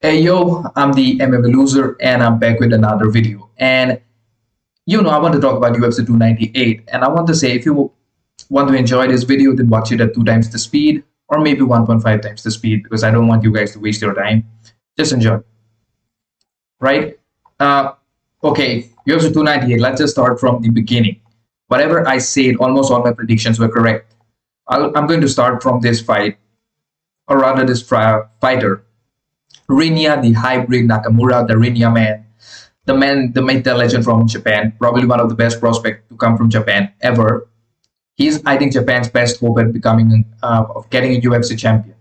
Hey yo, I'm the MMA loser and I'm back with another video. And I want to talk about UFC 298. And I want to say if you want to enjoy this video, then watch it at 2 times the speed or maybe 1.5 times the speed because I don't want you guys to waste your time. Just enjoy, right? Uh, okay, UFC 298. Let's just start from the beginning. Whatever I said, almost all my predictions were correct. I'm going to start from this fight, or rather this fighter. Rinya, the hybrid Nakamura, the Rinya man, the mental legend from Japan, probably one of the best prospects to come from Japan ever. He's, I think, Japan's best hope at becoming, of getting a UFC champion.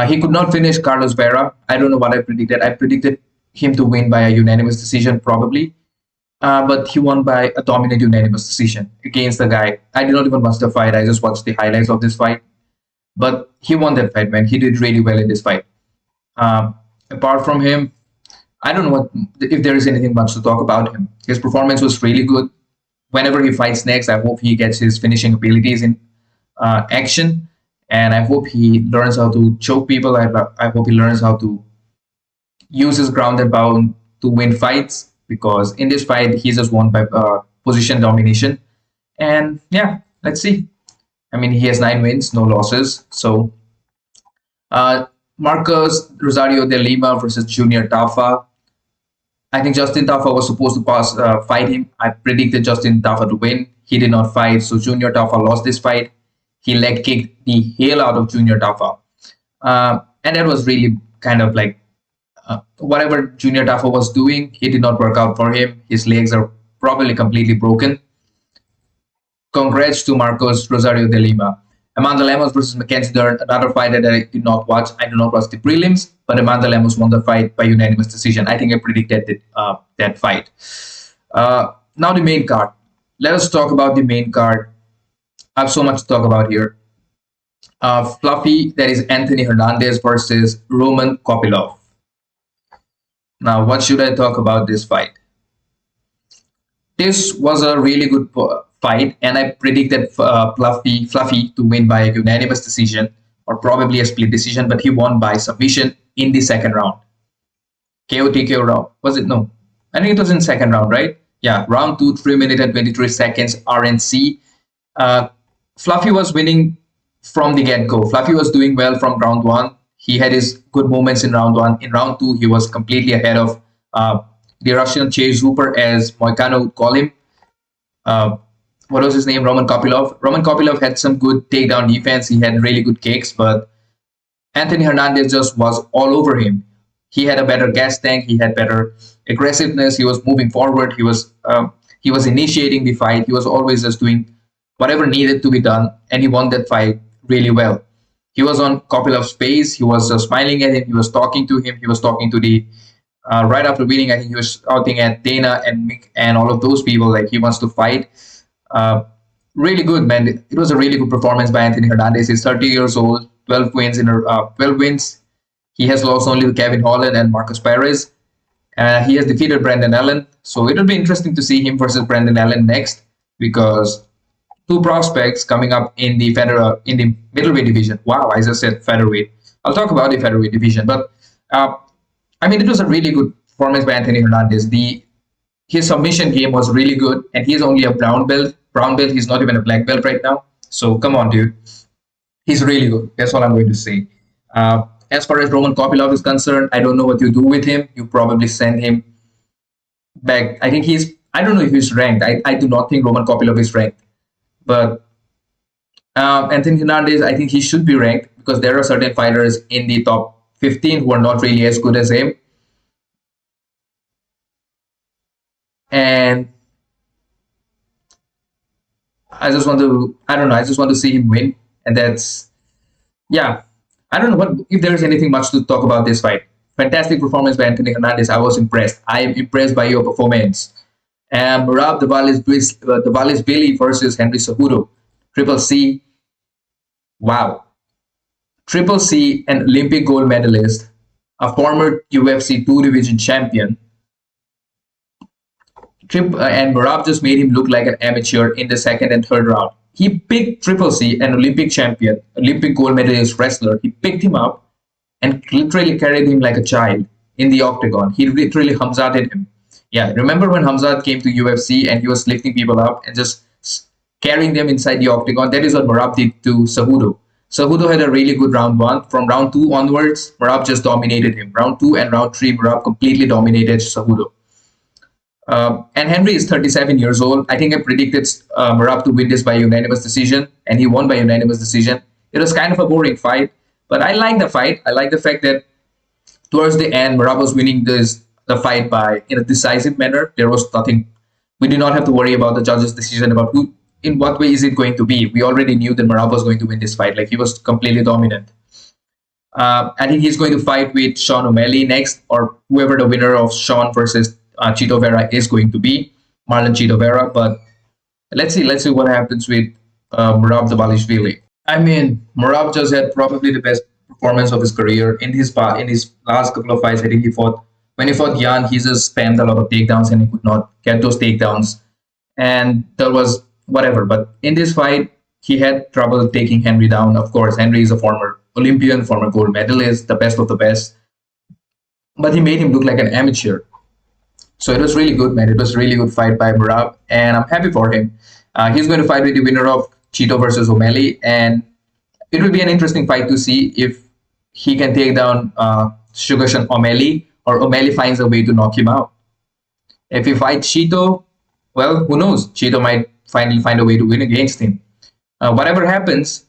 He could not finish Carlos Vera. I don't know what I predicted. I predicted him to win by a unanimous decision, probably. But he won by a dominant unanimous decision against the guy. I did not even watch the fight. I just watched the highlights of this fight. But he won that fight, man. He did really well in this fight. Apart from him, I don't know if there is anything much to talk about him. His performance was really good. Whenever he fights next, I hope he gets his finishing abilities in action, and I hope he learns how to choke people. I hope he learns how to use his ground and pound to win fights, because in this fight he just won by position domination. And yeah, let's see. I mean, he has 9 wins, no losses. So Marcos Rosario de Lima versus Junior Tafa. I think Justin Tafa was supposed to fight him. I predicted Justin Tafa to win. He did not fight, so Junior Tafa lost this fight. He leg kicked the hell out of Junior Tafa. And that was really kind of like whatever Junior Tafa was doing, it did not work out for him. His legs are probably completely broken. Congrats to Marcos Rosario de Lima. Amanda Lemos versus Mackenzie Dern, another fight that I did not watch. I did not watch the prelims, but Amanda Lemos won the fight by unanimous decision. I think I predicted that fight. Now the main card. Let us talk about the main card. I have so much to talk about here. Fluffy, that is Anthony Hernandez versus Roman Kopylov. Now, what should I talk about this fight? This was a really good fight, and I predicted Fluffy to win by a unanimous decision or probably a split decision, but he won by submission in the second round. KO round. Was it? No. I think it was in second round, right? Yeah, round 2, 3 minutes and 23 seconds, RNC. Fluffy was winning from the get-go. Fluffy was doing well from round 1. He had his good moments in round 1. In round 2, he was completely ahead of the Russian Chase Hooper, as Moicano would call him. What was his name? Roman Kopylov. Roman Kopylov had some good takedown defense. He had really good kicks, but Anthony Hernandez just was all over him. He had a better gas tank. He had better aggressiveness. He was moving forward. He was initiating the fight. He was always just doing whatever needed to be done, and he won that fight really well. He was on Kopylov's face. He was smiling at him. He was talking to him. He was talking to the right after winning. I think he was shouting at Dana and Mick and all of those people like he wants to fight. Really good, man. It was a really good performance by Anthony Hernandez. He's 30 years old, 12 wins in 12 wins. He has lost only to Kevin Holland and Marcus Perez. He has defeated Brendan Allen. So it'll be interesting to see him versus Brendan Allen next, because two prospects coming up in the middleweight division. Wow, I just said featherweight. I'll talk about the featherweight division, but I mean, it was a really good performance by Anthony Hernandez. His submission game was really good, and he's only a brown belt. He's not even a black belt right now. So come on, dude. He's really good. That's all I'm going to say. As far as Roman Kopylov is concerned, I don't know what you do with him. You probably send him back. I think I don't know if he's ranked. I do not think Roman Kopylov is ranked. But Anthony Hernandez, I think he should be ranked, because there are certain fighters in the top 15 who are not really as good as him. And I just want to see him win. And yeah. I don't know if there is anything much to talk about this fight. Fantastic performance by Anthony Hernandez. I was impressed. I am impressed by your performance. And Merab Dvalishvili versus Henry Cejudo. Triple C. Wow. Triple C, an Olympic gold medalist, a former UFC 2 division champion. And Merab just made him look like an amateur in the second and third round. He picked Triple C, an Olympic champion, Olympic gold medalist wrestler. He picked him up and literally carried him like a child. in the octagon. He literally Hamzated him. Yeah, remember when Hamzat came to UFC and he was lifting people up and just carrying them inside the octagon? That is what Merab did to Cejudo. Cejudo had a really good round one. From round two onwards, Merab just dominated him. Round two and round three, Merab completely dominated Cejudo. And Henry is 37 years old. I think I predicted Merab to win this by unanimous decision, and he won by unanimous decision. It was kind of a boring fight, but I like the fight. I like the fact that towards the end, Merab was winning the fight by in a decisive manner. There was nothing. We did not have to worry about the judge's decision about who, in what way is it going to be. We already knew that Merab was going to win this fight. Like, he was completely dominant. I think he's going to fight with Sean O'Malley next, or whoever the winner of Sean versus Chito Vera is going to be, Marlon Chito Vera. But let's see what happens with Merab Dvalishvili. I mean, Merab just had probably the best performance of his career in his last couple of fights. I think when he fought Jan, he just spammed a lot of takedowns and he could not get those takedowns, and that was whatever. But in this fight, he had trouble taking Henry down. Of course, Henry is a former Olympian, former gold medalist, the best of the best, but he made him look like an amateur. So it was really good, man. It was a really good fight by Merab, and I'm happy for him. He's going to fight with the winner of Chito versus O'Malley, and it will be an interesting fight to see if he can take down Sugarshan O'Malley, or O'Malley finds a way to knock him out. If he fights Chito, well, who knows? Chito might finally find a way to win against him. Whatever happens,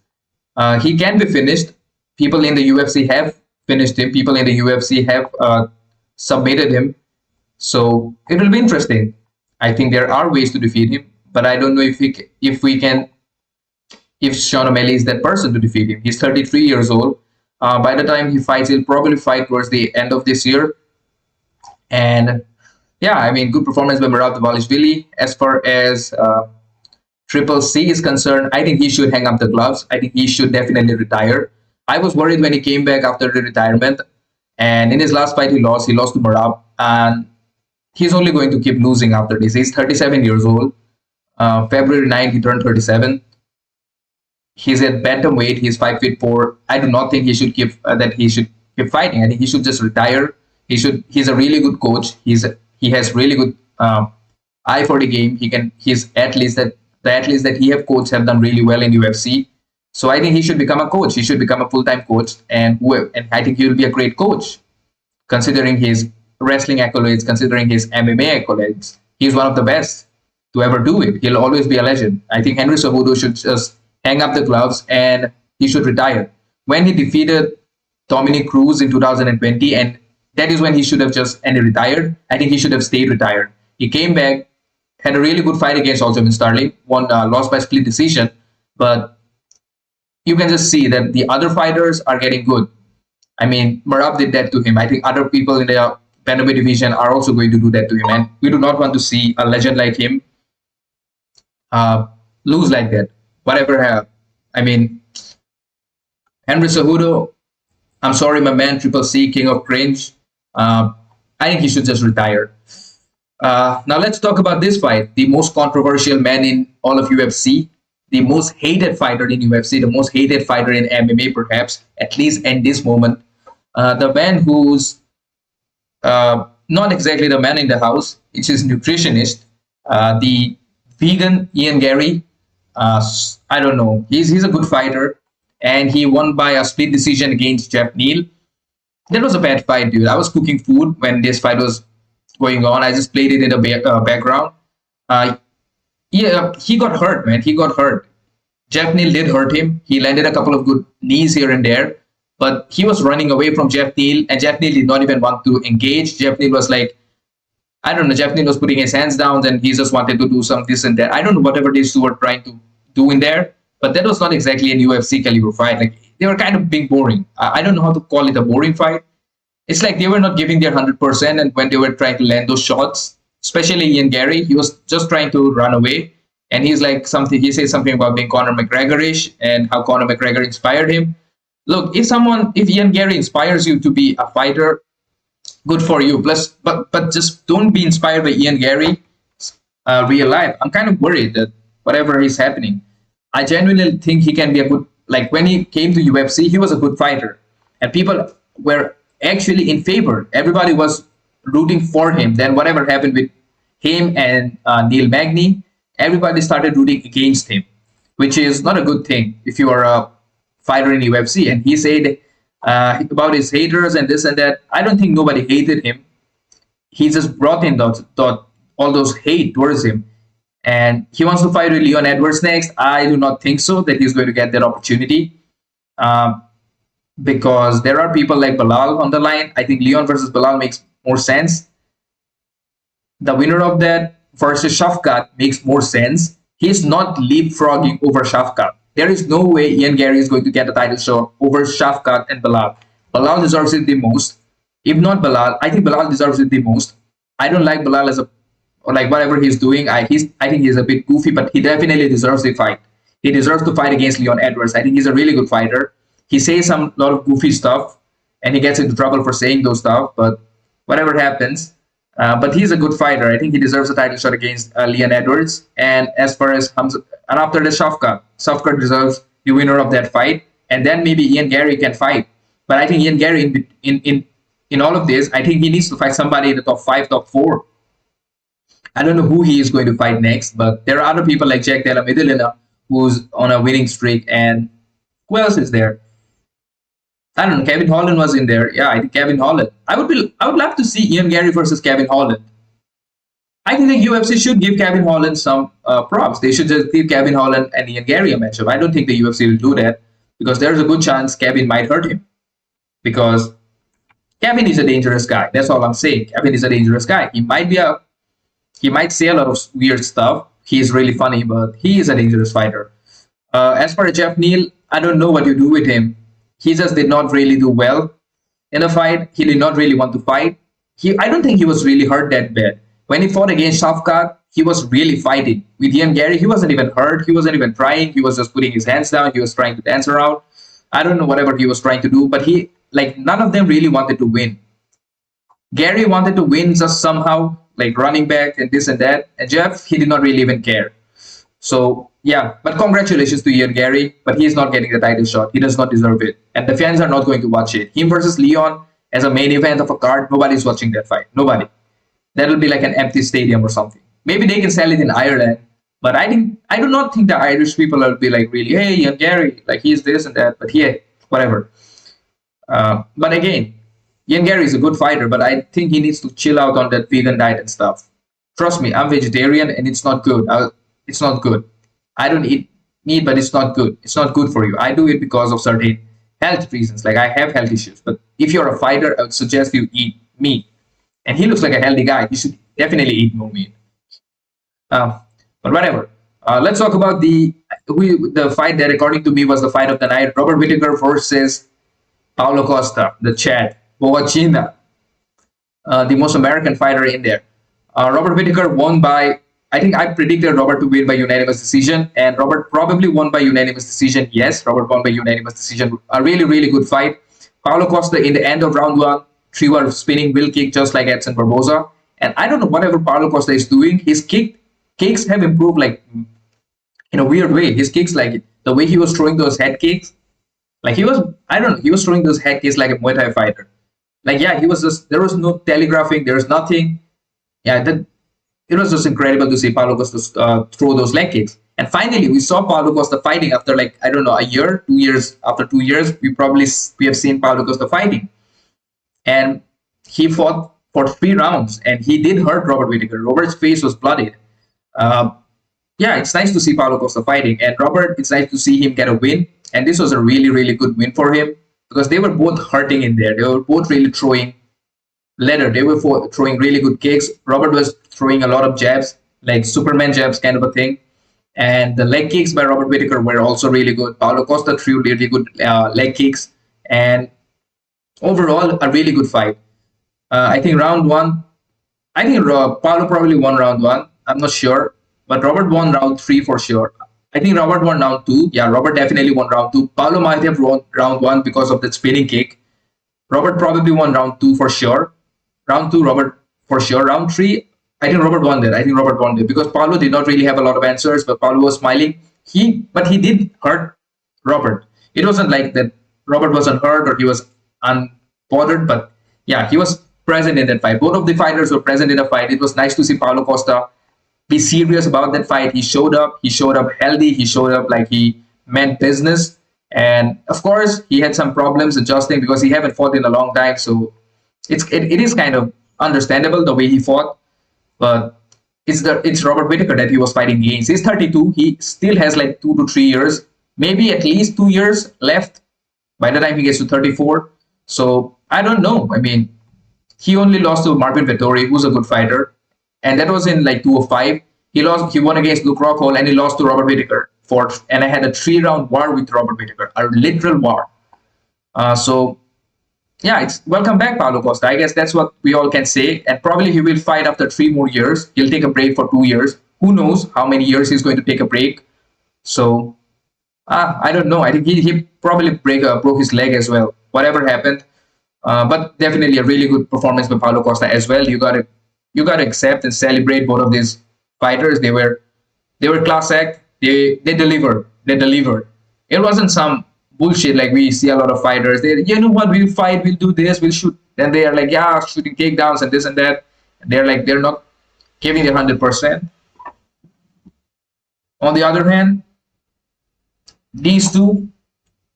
he can be finished. People in the UFC have finished him. People in the UFC have submitted him. So it will be interesting. I think there are ways to defeat him, but I don't know if Sean O'Malley is that person to defeat him. He's 33 years old. By the time he fights, he'll probably fight towards the end of this year. And yeah, I mean, good performance by Merab Dvalishvili. As far as Triple C is concerned, I think he should hang up the gloves. I think he should definitely retire. I was worried when he came back after the retirement, and in his last fight he lost to Merab, and he's only going to keep losing after this. He's 37 years old. February 9th, he turned 37. He's at bantamweight. He's 5'4". I do not think he should keep fighting. I think he should just retire. He's a really good coach. He has really good eye for the game. The athletes that he have coached have done really well in UFC. So I think he should become a coach. He should become a full-time coach, and I think he will be a great coach, considering his wrestling accolades, considering his MMA accolades. He's one of the best to ever do it. He'll always be a legend. I think Henry Cejudo should just hang up the gloves and he should retire. When he defeated Dominic Cruz in 2020, and that is when he should have just retired. I think he should have stayed retired. He came back, had a really good fight against Aljamain Sterling, lost by split decision, but you can just see that the other fighters are getting good. I mean, Merab did that to him. I think other people in the bantamweight division are also going to do that to him, and we do not want to see a legend like him lose like that. Whatever. I mean, Henry Cejudo, I'm sorry, my man, Triple C, King of Cringe. I think he should just retire. Now let's talk about this fight. The most controversial man in all of UFC, the most hated fighter in UFC, the most hated fighter in MMA, perhaps, at least in this moment. The man who's not exactly the man in the house, it's his nutritionist, the vegan Ian Garry. I don't know. He's a good fighter, and he won by a split decision against Geoff Neal. That was a bad fight, dude. I was cooking food when this fight was going on. I just played it in the background. Yeah, he got hurt, man. He got hurt. Geoff Neal did hurt him. He landed a couple of good knees here and there, but he was running away from Geoff Neal, and Geoff Neal did not even want to engage. Geoff Neal was like, I don't know, Geoff Neal was putting his hands down, and he just wanted to do some this and that. I don't know whatever these two were trying to do in there, but that was not exactly a UFC caliber fight. Like, they were kind of being boring. I don't know how to call it a boring fight. It's like they were not giving their 100%, and when they were trying to land those shots, especially Ian Garry, he was just trying to run away. And he said something about being Conor McGregor-ish and how Conor McGregor inspired him. Look, if Ian Garry inspires you to be a fighter, good for you. But just don't be inspired by Ian Garry real life. I'm kind of worried that whatever is happening, I genuinely think he can be a good, like when he came to UFC, he was a good fighter. And people were actually in favor. Everybody was rooting for him. Then whatever happened with him and Neil Magny, everybody started rooting against him, which is not a good thing if you are a fighter in UFC. And he said about his haters and this and that. I don't think nobody hated him. He just brought in all those hate towards him. And he wants to fight with Leon Edwards next. I do not think so that he's going to get that opportunity. Because there are people like Belal on the line. I think Leon versus Belal makes more sense. The winner of that versus Shafkat makes more sense. He's not leapfrogging over Shafkat. There is no way Ian Garry is going to get a title shot over Shafkat and Belal. Belal deserves it the most. If not Belal, I think Belal deserves it the most. I don't like Belal as a, or like whatever he's doing. I think he's a bit goofy, but he definitely deserves the fight. He deserves to fight against Leon Edwards. I think he's a really good fighter. He says some lot of goofy stuff, and he gets into trouble for saying those stuff. But whatever happens, but he's a good fighter. I think he deserves a title shot against Leon Edwards. And as far as Hamza, and after the Shafkat deserves the winner of that fight, and then maybe Ian Garry can fight. But I think Ian Garry in all of this, I think he needs to fight somebody in the top 5, top 4. I don't know who he is going to fight next, but there are other people like Jack Della Maddalena who's on a winning streak, and who else is there? I don't know. Kevin Holland was in there. Yeah, I think Kevin Holland. I would love to see Ian Garry versus Kevin Holland. I think the UFC should give Kevin Holland some props. They should just give Kevin Holland and Ian Garry a matchup. I don't think the UFC will do that because there's a good chance Kevin might hurt him. Because Kevin is a dangerous guy. That's all I'm saying. Kevin is a dangerous guy. He might say a lot of weird stuff. He is really funny, but he is a dangerous fighter. As for Geoff Neal, I don't know what you do with him. He just did not really do well in a fight. He did not really want to fight. I don't think he was really hurt that bad. When he fought against Shafkat, he was really fighting. With Ian Garry, he wasn't even hurt. He wasn't even trying. He was just putting his hands down. He was trying to dance around. I don't know whatever he was trying to do, but none of them really wanted to win. Garry wanted to win just somehow, like running back and this and that. And Geoff, he did not really even care. So, yeah, but congratulations to Ian Garry, but he's not getting the title shot. He does not deserve it. And the fans are not going to watch it. Him versus Leon as a main event of a card, nobody's watching that fight. Nobody. That'll be like an empty stadium or something. Maybe they can sell it in Ireland, but I do not think the Irish people will be like really, hey, Ian Garry, like he's this and that, but yeah, whatever. But again, Ian Garry is a good fighter, but I think he needs to chill out on that vegan diet and stuff. Trust me, I'm vegetarian and it's not good. It's not good. I don't eat meat, but it's not good. It's not good for you. I do it because of certain health reasons. Like I have health issues. But if you're a fighter, I would suggest you eat meat. And he looks like a healthy guy. He should definitely eat more meat. But whatever. Let's talk about the fight that, according to me, was the fight of the night. Robert Whittaker versus Paulo Costa, the Chad, Boachina, the most American fighter in there. Robert Whittaker won by, I think I predicted Robert to win by unanimous decision, and Robert probably won by unanimous decision. Yes, Robert won by unanimous decision. A really, really good fight. Paulo Costa, in the end of round 1, threw a spinning wheel kick just like Edson Barboza. And I don't know whatever Paulo Costa is doing. His kicks have improved like in a weird way. His kicks, like the way he was throwing those head kicks, like he was throwing those head kicks like a Muay Thai fighter. Like, yeah, there was no telegraphing, there was nothing. Yeah, it was just incredible to see Paulo Costa throw those leg kicks. And finally, we saw Paulo Costa fighting after like, I don't know, a year, 2 years. After 2 years, we have seen Paulo Costa fighting. And he fought for 3 rounds, and he did hurt Robert Whittaker. Robert's face was bloodied. Yeah, it's nice to see Paulo Costa fighting. And Robert, it's nice to see him get a win. And this was a really, really good win for him because they were both hurting in there. They were both really throwing leather. They were throwing really good kicks. Robert was throwing a lot of jabs, like Superman jabs kind of a thing. And the leg kicks by Robert Whittaker were also really good. Paulo Costa threw really good leg kicks. And overall, a really good fight. I think round 1, I think Paulo probably won round 1. I'm not sure. But Robert won round 3 for sure. I think Robert won round 2. Yeah, Robert definitely won round 2. Paulo might have won round 1 because of that spinning kick. Robert probably won round 2 for sure. Round 2, Robert for sure. Round 3, I think Robert won that. I think Robert won that because Paulo did not really have a lot of answers, but Paulo was smiling. But he did hurt Robert. It wasn't like that Robert wasn't hurt or he was unbothered, but Yeah, he was present in that fight. Both of the fighters were present in the fight. It was nice to see Paulo Costa be serious about that fight. He showed up. He showed up healthy. He showed up like he meant business. And of course, he had some problems adjusting because he haven't fought in a long time. So it is kind of understandable the way he fought. But it's Robert Whittaker that he was fighting against. He's 32. He still has like 2 to 3 years, maybe at least 2 years left by the time he gets to 34. So I don't know. I mean, he only lost to Marvin Vettori, who's a good fighter, and that was in like 205. He won against Luke Rockhold, and he lost to Robert Whittaker and I had a 3-round war with Robert Whittaker, a literal war. So yeah, it's welcome back, Paulo Costa. I guess that's what we all can say. And probably he will fight after 3 more years. He'll take a break for 2 years. Who knows how many years he's going to take a break? So I don't know. I think he probably broke his leg as well. Whatever happened, but definitely a really good performance by Paulo Costa as well. You gotta accept and celebrate both of these fighters. They were class act. They delivered. They delivered. It wasn't some bullshit like we see a lot of fighters. You know what, we'll fight, we'll do this, we'll shoot. Then they are like, yeah, shooting takedowns and this and that. And they're not giving their 100%. On the other hand, these two,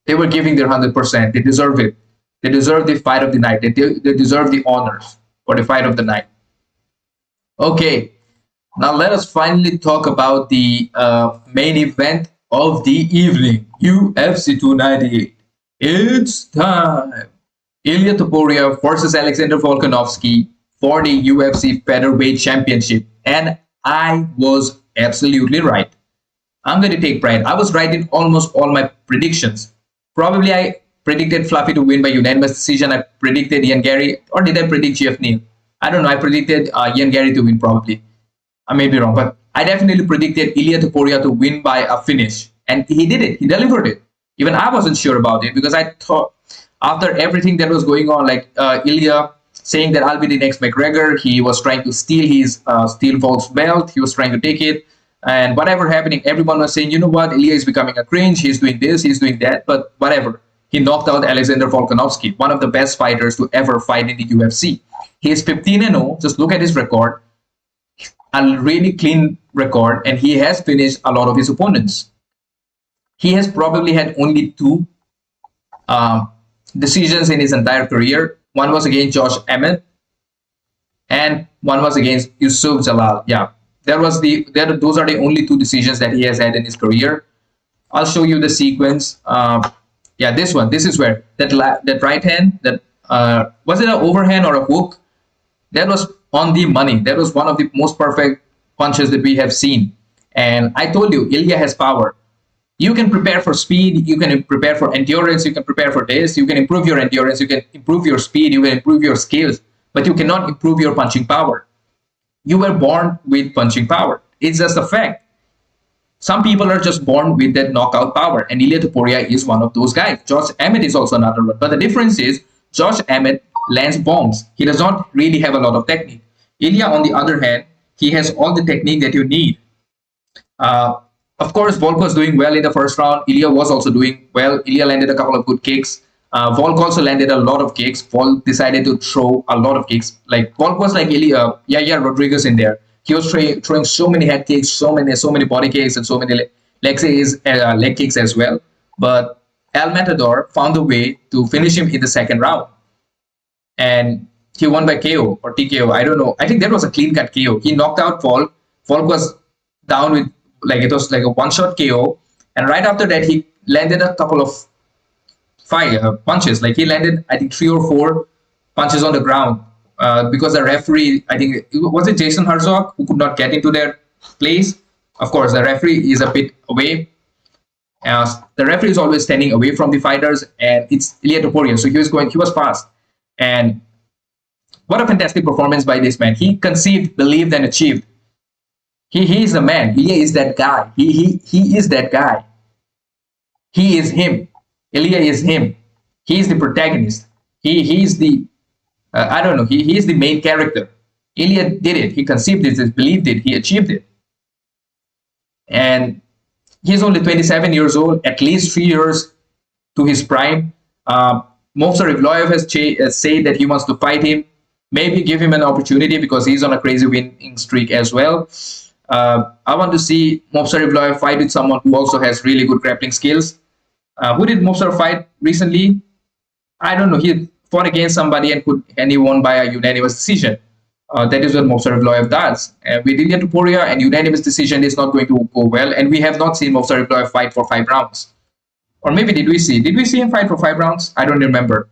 they were giving their 100%. They deserve it. They deserve the fight of the night. They deserve the honors for the fight of the night. Okay, now let us finally talk about the main event of the evening, UFC 298. It's time. Ilia Topuria versus Alexander Volkonovski for the UFC featherweight championship. And I was absolutely right. I'm going to take pride. I was right in almost all my predictions. Probably I predicted Fluffy to win by unanimous decision. I predicted Ian Garry, or did I predict Geoff Neal? I don't know. I predicted Ian Garry to win probably. I may be wrong, but I definitely predicted Ilia Topuria to win by a finish. And he did it. He delivered it. Even I wasn't sure about it because I thought after everything that was going on, like Ilia saying that I'll be the next McGregor, he was trying to steal his Steel Volk's belt. He was trying to take it. And whatever happening, everyone was saying, you know what, Ilia is becoming a cringe. He's doing this, he's doing that. But whatever. He knocked out Alexander Volkonovski, one of the best fighters to ever fight in the UFC. He is 15-0. Just look at his record. A really clean record. And he has finished a lot of his opponents. He has probably had only two decisions in his entire career. One was against Josh Emmett, and one was against Yusuf Jalal. Yeah, those are the only two decisions that he has had in his career. I'll show you the sequence. Yeah, this one. This is where that right hand, that was it an overhand or a hook? That was on the money. That was one of the most perfect punches that we have seen. And I told you, Ilia has power. You can prepare for speed, you can prepare for endurance, you can prepare for this, you can improve your endurance, you can improve your speed, you can improve your skills, but you cannot improve your punching power. You were born with punching power. It's just a fact. Some people are just born with that knockout power, and Ilia Topuria is one of those guys. Josh Emmett is also another one. But the difference is, Josh Emmett lands bombs. He does not really have a lot of technique. Ilia, on the other hand, he has all the technique that you need. Of course, Volk was doing well in the first round. Ilia was also doing well. Ilia landed a couple of good kicks. Volk also landed a lot of kicks. Volk decided to throw a lot of kicks. Like Volk was like Ilia, Rodriguez in there. He was throwing so many head kicks, so many body kicks, and so many leg kicks as well. But Al Matador found a way to finish him in the second round, and he won by KO or TKO. I don't know. I think that was a clean cut KO. He knocked out Volk. Volk was down with, like, it was like a one-shot KO, and right after that he landed a couple of punches. Like he landed, I think, 3 or 4 punches on the ground because the referee, I think, was it Jason Herzog, who could not get into their place. Of course, the referee is a bit away. The referee is always standing away from the fighters, and it's Ilia Topuria, so he was fast. And what a fantastic performance by this man. He conceived, believed, and achieved. He is the man. Ilia is that guy. He is that guy. He is him. Ilia is him. He is the protagonist. He is the I don't know. He is the main character. Ilia did it. He conceived it. He believed it. He achieved it. And he's only 27 years old. At least 3 years to his prime. Movsar Evloev has said that he wants to fight him. Maybe give him an opportunity because he's on a crazy winning streak as well. I want to see Movsar Evloev fight with someone who also has really good grappling skills. Who did Movsar fight recently? I don't know. He fought against somebody and he won by a unanimous decision. That is what Movsar Evloev does. With Ilia Topuria, and unanimous decision is not going to go well. And we have not seen Movsar Evloev fight for 5 rounds. Or maybe did we see? Did we see him fight for 5 rounds? I don't remember.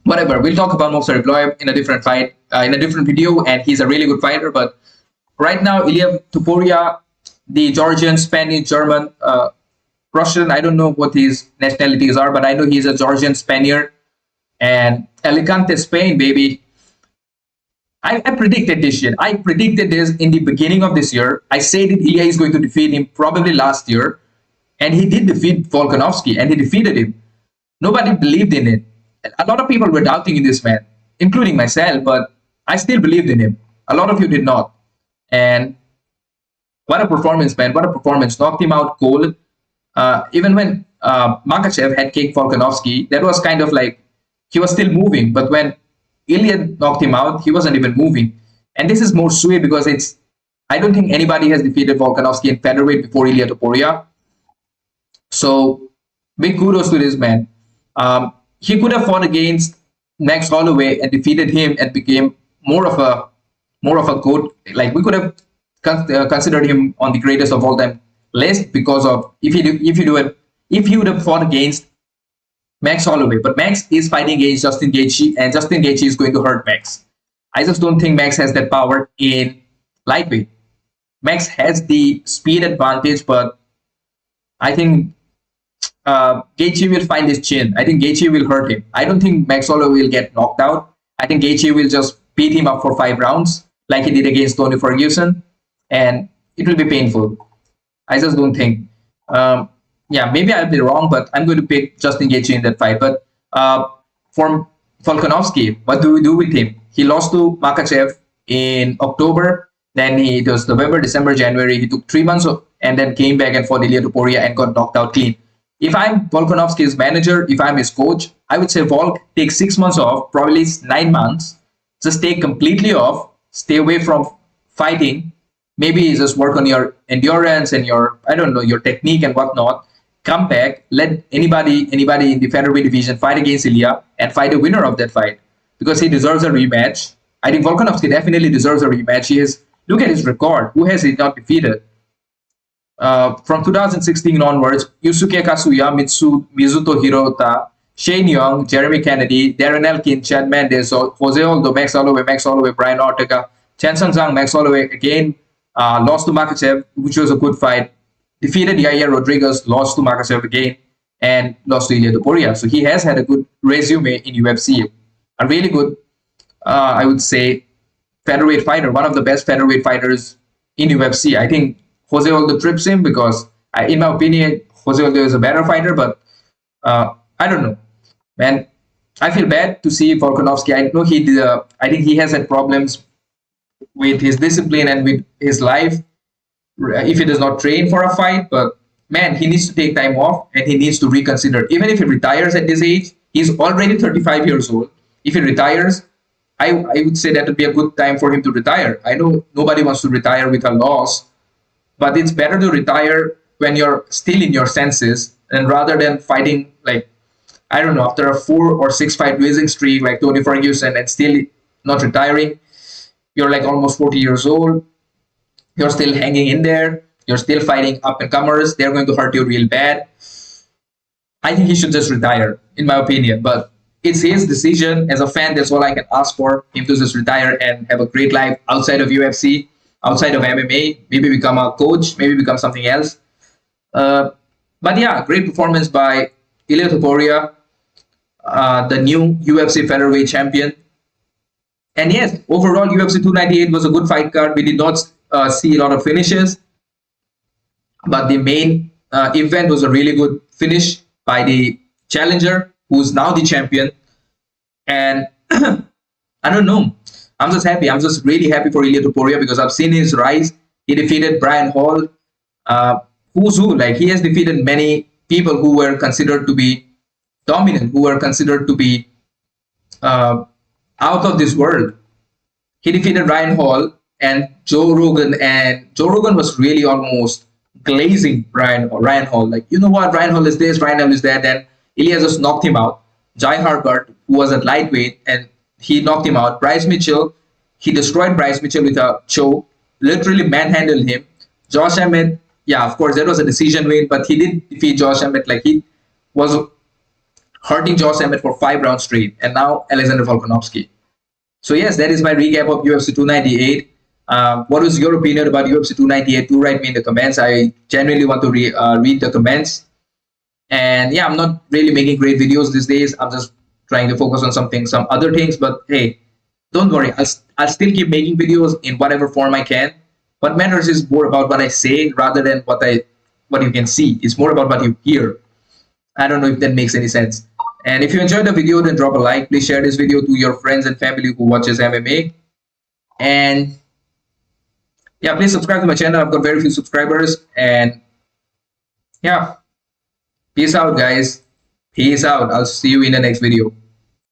Whatever. We'll talk about Movsar Evloev in a different fight, in a different video, and he's a really good fighter. But right now, Ilia Topuria, the Georgian, Spanish, German, Russian, I don't know what his nationalities are, but I know he's a Georgian Spaniard. And Alicante, Spain, baby. I predicted this shit. I predicted this in the beginning of this year. I said that Ilia is going to defeat him probably last year. And he did defeat Volkonovski, and he defeated him. Nobody believed in it. A lot of people were doubting in this man, including myself, but I still believed in him. A lot of you did not. And what a performance, man. What a performance. Knocked him out cold. Even when Makhachev had kicked Volkonovski, that was kind of like he was still moving. But when Ilia knocked him out, he wasn't even moving. And this is more sweet because I don't think anybody has defeated Volkonovski in featherweight before Ilia Topuria. So big kudos to this man. He could have fought against Max Holloway and defeated him and became more of a GOAT. Like we could have considered him on the greatest of all time list because of if he would have fought against Max Holloway. But Max is fighting against Justin Gaethje, and Justin Gaethje is going to hurt Max. I just don't think Max has that power in lightweight. Max has the speed advantage, but I think Gaethje will find his chin. I think Gaethje will hurt him. I don't think Max Holloway will get knocked out. I think Gaethje will just beat him up for 5 rounds like he did against Tony Ferguson, and it will be painful. I just don't think. Yeah, maybe I'll be wrong, but I'm going to pick Justin Gaethje in that fight. But for Volkonovski, what do we do with him? He lost to Makhachev in October. Then it was November, December, January. He took 3 months and then came back and fought Ilia Topuria and got knocked out clean. If I'm Volkanovski's manager, if I'm his coach, I would say Volk, take 6 months off, probably 9 months. Just take completely off. Stay away from fighting. Maybe just work on your endurance and your technique and whatnot. Come back, let anybody in the featherweight division fight against Ilia and fight a winner of that fight because he deserves a rematch. I think Volkanovski definitely deserves a rematch. Look at his record. Who has he not defeated? From 2016 onwards, Yusuke Kasuya, Mizuto Hirota, Shane Young, Jeremy Kennedy, Darren Elkin, Chad Mendes, Jose Aldo, Max Holloway, Brian Ortega, Chen Zhang, Max Holloway again, lost to Makhachev, which was a good fight. Defeated Yair Rodriguez, lost to Makhachev again, and lost to Ilia Topuria. So he has had a good resume in UFC. A really good, I would say, featherweight fighter, one of the best featherweight fighters in UFC. I think Jose Aldo trips him because, in my opinion, Jose Aldo is a better fighter, but I don't know. Man, I feel bad to see Volkanovski. I know he did. I think he has had problems with his discipline and with his life if he does not train for a fight. But man, he needs to take time off and he needs to reconsider. Even if he retires at this age, he's already 35 years old. If he retires, I would say that would be a good time for him to retire. I know nobody wants to retire with a loss, but it's better to retire when you're still in your senses and rather than fighting like, I don't know, after a 4 or 6 fight losing streak like Tony Ferguson and still not retiring. You're like almost 40 years old. You're still hanging in there. You're still fighting up-and-comers. They're going to hurt you real bad. I think he should just retire, in my opinion. But it's his decision. As a fan, that's all I can ask for. Him to just retire and have a great life outside of UFC, outside of MMA. Maybe become a coach. Maybe become something else. But yeah, great performance by Ilia Topuria, the new UFC featherweight champion. And yes, overall, UFC 298 was a good fight card. We did not see a lot of finishes. But the main event was a really good finish by the challenger, who's now the champion. And I don't know. I'm just happy. I'm just really happy for Ilia Topuria because I've seen his rise. He defeated Brian Hall. Who's who? Like, he has defeated many people who were considered to be dominant, who were considered to be out of this world. He defeated Ryan Hall and Joe Rogan, and Joe Rogan was really almost glazing Ryan Hall. Like, you know what, Ryan Hall is this, Ryan Hall is that. Then Ilia just knocked him out. Jai Harkert, who was at lightweight, and he knocked him out. Bryce Mitchell, he destroyed Bryce Mitchell with a choke, literally manhandled him. Josh Emmett, yeah, of course, that was a decision win, but he did defeat Josh Emmett. Like, he was hurting Josh Emmett for 5 rounds straight. And now Alexander Volkonovski. So yes, that is my recap of UFC 298. What was your opinion about UFC 298? Do write me in the comments. I genuinely want to read the comments. And yeah, I'm not really making great videos these days. I'm just trying to focus on some other things. But hey, don't worry. I'll still keep making videos in whatever form I can. What matters is more about what I say rather than what you can see. It's more about what you hear. I don't know if that makes any sense. And if you enjoyed the video, then drop a like. Please share this video to your friends and family who watches MMA. And yeah, please subscribe to my channel. I've got very few subscribers. And yeah, peace out, guys. Peace out. I'll see you in the next video.